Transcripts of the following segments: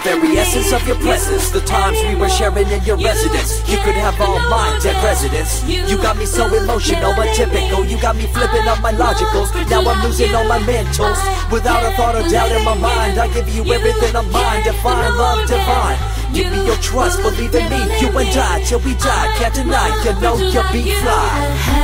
very essence of your presence. The times we were sharing in your residence, you could have all my dead residents. You got me so emotional, atypical. You got me flipping up my logicals. Now I'm losing all my mentals. Without a thought or doubt in my mind, I give you everything of mine. Define love divine. Give me your trust, believe in me. You and I, till we die, can't deny. You know you'll be fly.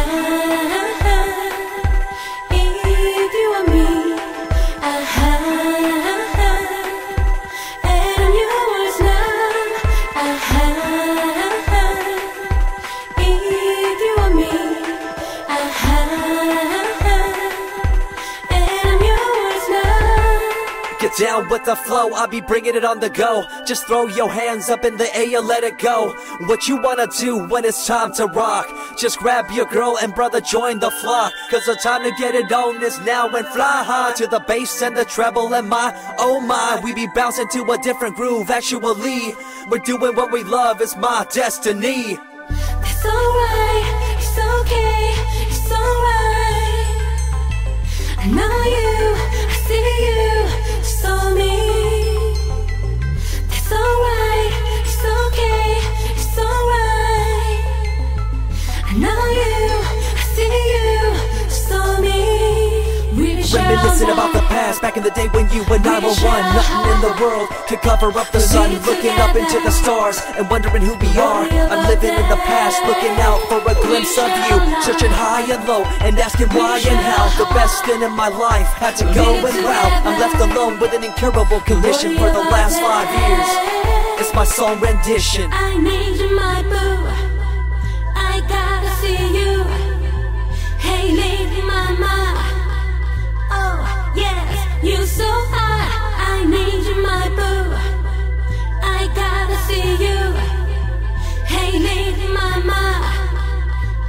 Get down with the flow, I'll be bringing it on the go. Just throw your hands up in the air, let it go. What you wanna do when it's time to rock? Just grab your girl and brother, join the flock. Cause the time to get it on is now, and fly high to the bass and the treble and my, oh my. We be bouncing to a different groove, actually. We're doing what we love, it's my destiny. That's alright, it's okay, it's alright. I know you, I see you. So me, that's alright, it's okay, it's alright. I know you, I see you, so me. Reminiscing about the past, back in the day when you and I were one. Nothing in the world could cover up the sun. Looking up into the stars and wondering who we are. I'm living in the past, looking out for a glimpse of you. Searching high and low and asking why and how. The best thing in my life had to go and wow. I'm left alone with an incurable condition for the last 5 years. It's my song rendition. I need you, my boo. I gotta see you. Hey, lady, mama. Oh, yes, you so hot. I need you, my boo. I gotta see you. Hey, lady, mama.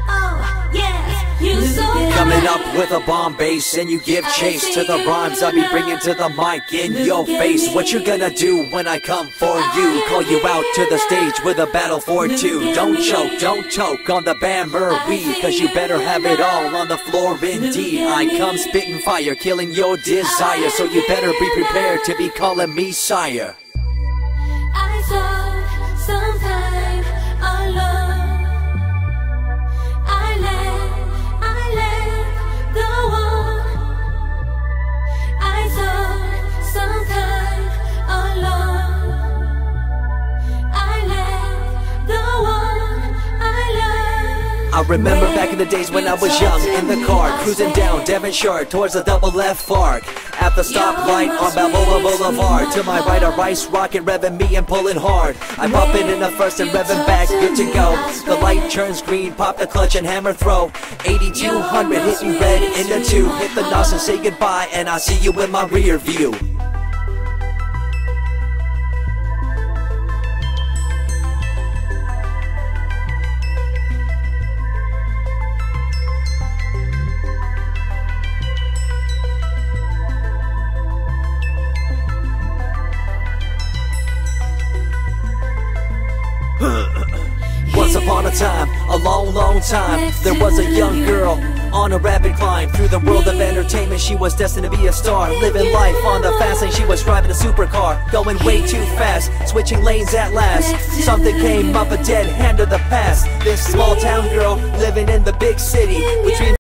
Oh, yes, you so hot. Coming up with a bomb bass and you give chase to the rhymes I be bringing to the mic in your face. What you gonna do when I come for you? Call you out to the stage with a battle for two. Don't choke on the bammery, cause you better have it all on the floor indeed. I come spitting fire, killing your desire, so you better be prepared to be calling me sire. I thought sometime alone. I let go on. I thought sometime alone. I let go on. I remember back in the days when I was young, in the car, cruising down Devonshire towards the double left fork. At the stoplight on Balboa Boulevard, to my right a rice rocket revving me and pulling hard. I bump it in the first and revving back, good to go. The light turns green, pop the clutch and hammer throw. 8200 hit me red in the 2. Hit the nos and say goodbye, and I see you in my rear view. Once upon a time, a long time, there was a young girl on a rapid climb through the world of entertainment. She was destined to be a star, living life on the fast lane. She was driving a supercar, going way too fast, switching lanes at last. Something came up, a dead hand of the past. This small town girl living in the big city, with dreams